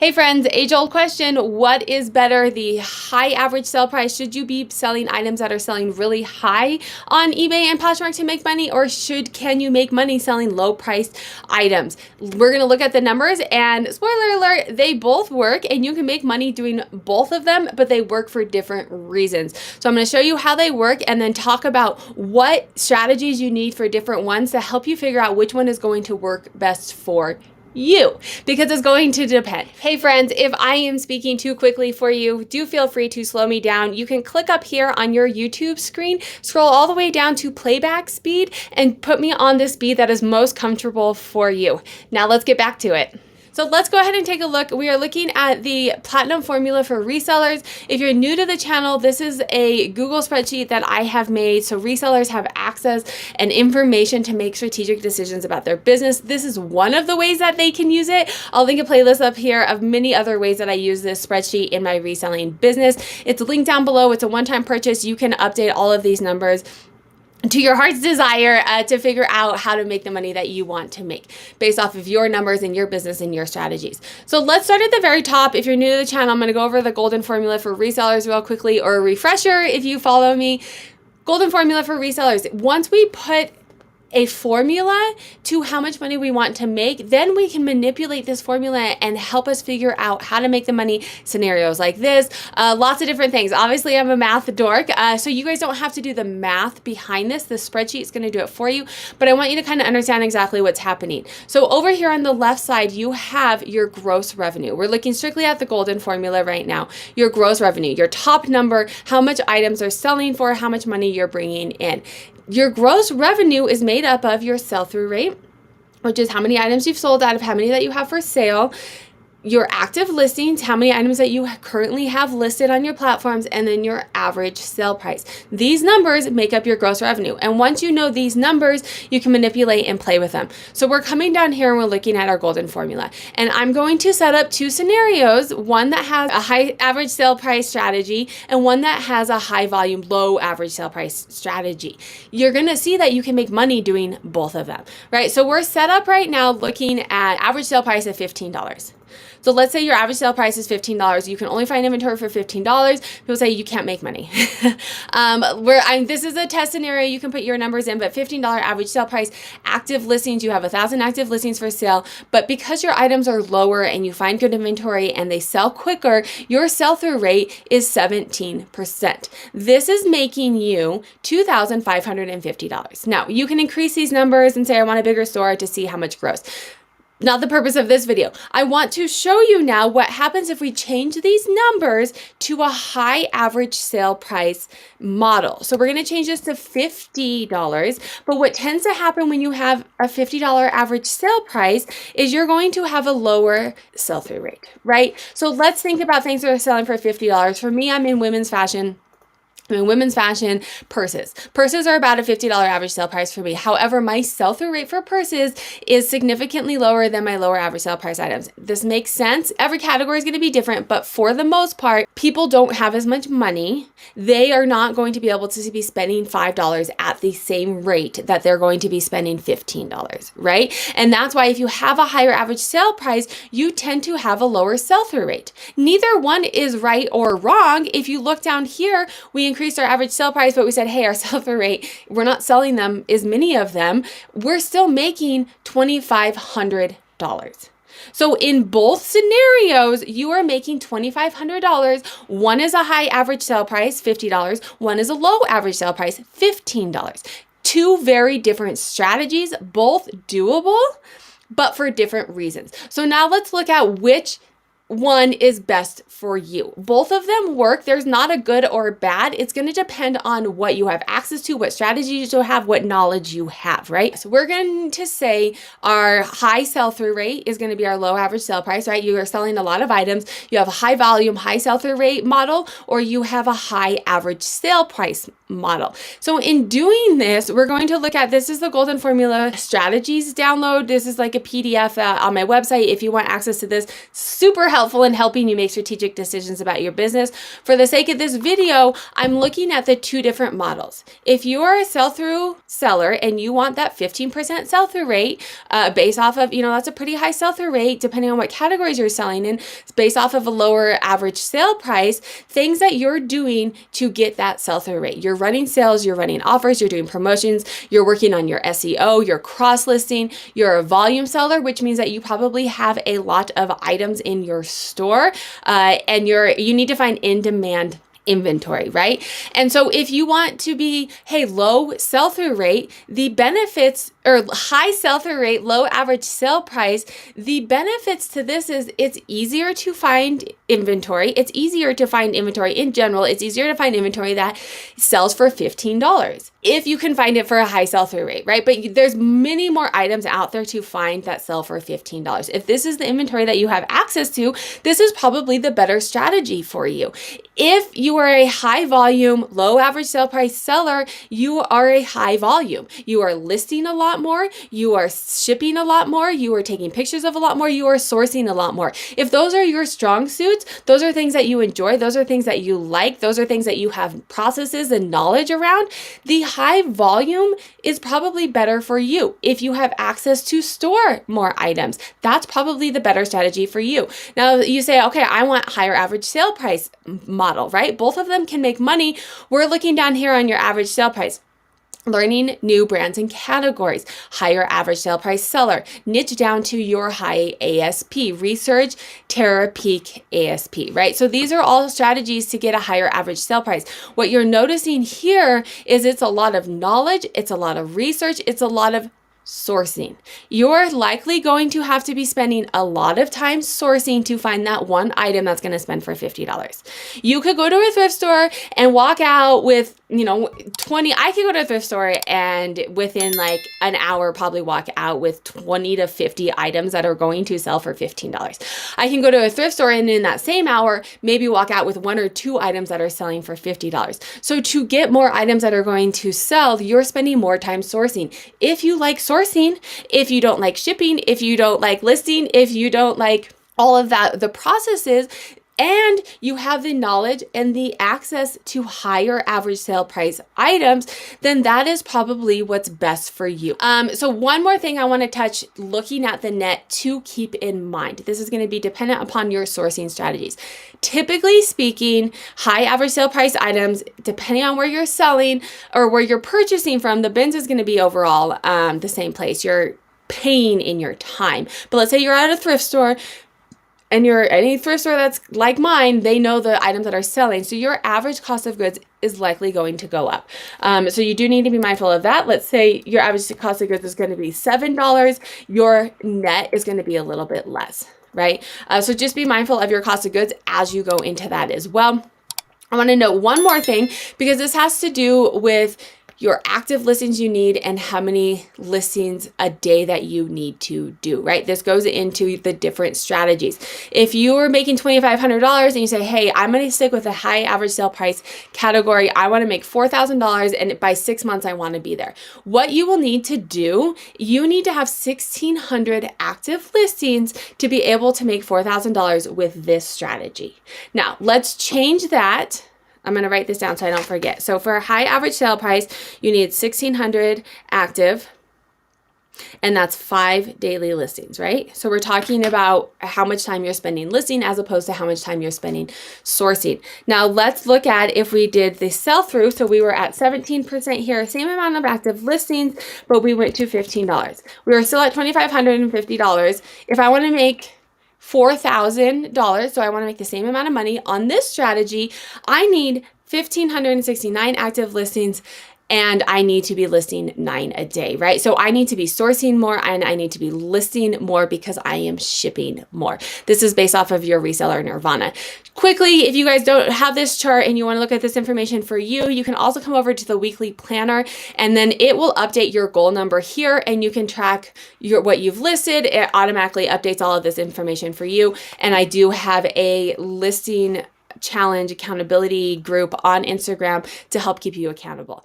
Hey friends, age-old question, what is better, the high average sale price? Should you be selling items that are selling really high on eBay and Poshmark to make money, or can you make money selling low-priced items? We're gonna look at the numbers, and spoiler alert, they both work and you can make money doing both of them, but they work for different reasons. So I'm gonna show you how they work and then talk about what strategies you need for different ones to help you figure out which one is going to work best for you, because it's going to depend. Hey friends, if I am speaking too quickly for you, do feel free to slow me down. You can click up here on your YouTube screen, scroll all the way down to playback speed, and put me on the speed that is most comfortable for you. Now let's get back to it. So let's go ahead and take a look. We are looking at the platinum formula for resellers. If you're new to the channel, this is a Google spreadsheet that I have made so resellers have access and information to make strategic decisions about their business. This is one of the ways that they can use it. I'll link a playlist up here of many other ways that I use this spreadsheet in my reselling business. It's linked down below. It's a one-time purchase. You can update all of these numbers to your heart's desire to figure out how to make the money that you want to make based off of your numbers and your business and your strategies. So let's start at the very top. If you're new to the channel, I'm going to go over the golden formula for resellers real quickly, or a refresher if you follow me. Golden formula for resellers. Once we put a formula to how much money we want to make, then we can manipulate this formula and help us figure out how to make the money. Scenarios like this, lots of different things. Obviously, I'm a math dork, so you guys don't have to do the math behind this. The spreadsheet is going to do it for you, but I want you to kind of understand exactly what's happening. So over here on the left side, you have your gross revenue. We're looking strictly at the golden formula right now. Your gross revenue, your top number, how much items are selling for, how much money you're bringing in. Your gross revenue is made up of your sell-through rate, which is how many items you've sold out of how many that you have for sale, your active listings, how many items that you currently have listed on your platforms, and then your average sale price. These numbers make up your gross revenue. And once you know these numbers, you can manipulate and play with them. So we're coming down here and we're looking at our golden formula. And I'm going to set up two scenarios, one that has a high average sale price strategy and one that has a high volume, low average sale price strategy. You're gonna see that you can make money doing both of them, right? So we're set up right now looking at average sale price of $15. So let's say your average sale price is $15. You can only find inventory for $15. People say you can't make money. This is a test scenario. You can put your numbers in, but $15 average sale price. Active listings, you have 1,000 active listings for sale, but because your items are lower and you find good inventory and they sell quicker, your sell-through rate is 17%. This is making you $2,550. Now, you can increase these numbers and say, I want a bigger store to see how much gross. Not the purpose of this video. I want to show you now what happens if we change these numbers to a high average sale price model. So we're going to change this to $50, but what tends to happen when you have a $50 average sale price is you're going to have a lower sell-through rate, right? So let's think about things that are selling for $50. For me, I'm in women's fashion. Purses. Purses are about a $50 average sale price for me. However, my sell-through rate for purses is significantly lower than my lower average sale price items. This makes sense. Every category is going to be different, but for the most part, people don't have as much money. They are not going to be able to be spending $5 at the same rate that they're going to be spending $15, right? And that's why if you have a higher average sale price, you tend to have a lower sell-through rate. Neither one is right or wrong. If you look down here, we increased our average sale price, but we said, hey, our sell-through rate, we're not selling them as many of them. We're still making $2,500. So in both scenarios, you are making $2,500. One is a high average sale price, $50. One is a low average sale price, $15. Two very different strategies, both doable, but for different reasons. So now let's look at which one is best for you. Both of them work. There's not a good or bad. It's going to depend on what you have access to, what strategies you have, what knowledge you have, right? So we're going to say our high sell-through rate is going to be our low average sale price, right? You are selling a lot of items. You have a high volume, high sell-through rate model, or you have a high average sale price model. So in doing this, we're going to look at, this is the Golden Formula Strategies download. This is like a PDF on my website. If you want access to this, super helpful in helping you make strategic decisions about your business. For the sake of this video, I'm looking at the two different models. If you are a sell-through seller and you want that 15% sell-through rate based off of, that's a pretty high sell-through rate depending on what categories you're selling in, it's based off of a lower average sale price, things that you're doing to get that sell-through rate. You're running sales, you're running offers, you're doing promotions, you're working on your SEO, you're cross-listing, you're a volume seller, which means that you probably have a lot of items in your store and you need to find in-demand inventory, right? And so if you want to be, hey, low sell-through rate, the benefits, or high sell-through rate, low average sale price, the benefits to this is it's easier to find inventory. It's easier to find inventory in general. It's easier to find inventory that sells for $15 if you can find it for a high sell-through rate, right? But there's many more items out there to find that sell for $15. If this is the inventory that you have access to, this is probably the better strategy for you. If you are a high volume, low average sale price seller, you are a high volume. You are listing a lot more, you are shipping a lot more, you are taking pictures of a lot more, you are sourcing a lot more. If those are your strong suits, those are things that you enjoy, those are things that you like, those are things that you have processes and knowledge around, the high volume is probably better for you. If you have access to store more items, that's probably the better strategy for you. Now you say, okay, I want higher average sale price model, right? Both of them can make money. We're looking down here on your average sale price. Learning new brands and categories, higher average sale price seller, niche down to your high ASP, research, Terra Peak ASP, right? So these are all strategies to get a higher average sale price. What you're noticing here is it's a lot of knowledge, it's a lot of research, it's a lot of sourcing. You're likely going to have to be spending a lot of time sourcing to find that one item that's going to spend for $50. You could go to a thrift store and walk out with, 20. I could go to a thrift store and within like an hour probably walk out with 20 to 50 items that are going to sell for $15. I can go to a thrift store and in that same hour maybe walk out with 1 or 2 items that are selling for $50. So to get more items that are going to sell, you're spending more time sourcing. If you like sourcing, if you don't like shipping, if you don't like listing, if you don't like all of that, the processes, and you have the knowledge and the access to higher average sale price items, then that is probably what's best for you. So one more thing I want to touch looking at the net to keep in mind. This is going to be dependent upon your sourcing strategies. Typically speaking, high average sale price items, depending on where you're selling or where you're purchasing from, the bins is going to be overall the same place. You're paying in your time. But let's say you're at a thrift store, and any thrift store that's like mine, they know the items that are selling. So your average cost of goods is likely going to go up. So you do need to be mindful of that. Let's say your average cost of goods is going to be $7. Your net is going to be a little bit less, right? So just be mindful of your cost of goods as you go into that as well. I want to note one more thing because this has to do with your active listings you need and how many listings a day that you need to do, right? This goes into the different strategies. If you are making $2,500 and you say, hey, I'm going to stick with a high average sale price category, I want to make $4,000 and by 6 months I want to be there. What you will need to do, you need to have 1,600 active listings to be able to make $4,000 with this strategy. Now, let's change that. I'm going to write this down so I don't forget. So for a high average sale price, you need 1,600 active, and that's 5 daily listings, right? So we're talking about how much time you're spending listing as opposed to how much time you're spending sourcing. Now let's look at if we did the sell through. So we were at 17% here, same amount of active listings, but we went to $15. We were still at $2,550. If I want to make $4,000, so I want to make the same amount of money on this strategy, I need 1,569 active listings and I need to be listing 9 a day, right? So I need to be sourcing more and I need to be listing more because I am shipping more. This is based off of your reseller nirvana. Quickly, if you guys don't have this chart and you want to look at this information for you, you can also come over to the weekly planner and then it will update your goal number here and you can track what you've listed. It automatically updates all of this information for you. And I do have a listing challenge accountability group on Instagram to help keep you accountable.